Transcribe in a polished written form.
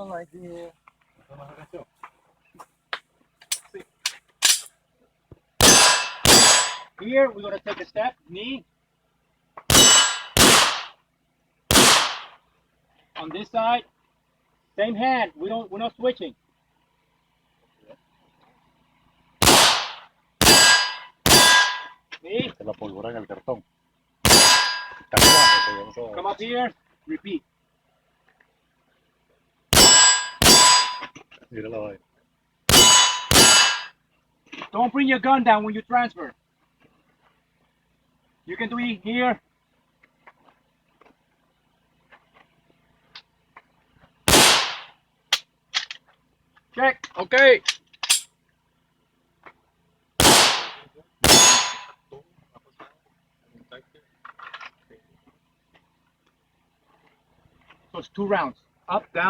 like this. Here we're gonna take a step, knee. On this side, same hand. We're not switching. Knee. La pólvora en el cartón. Come up here, repeat. Mira la vaina. Don't bring your gun down when you transfer. You can do it here. Check. Okay. So it's 2 rounds. Up, down.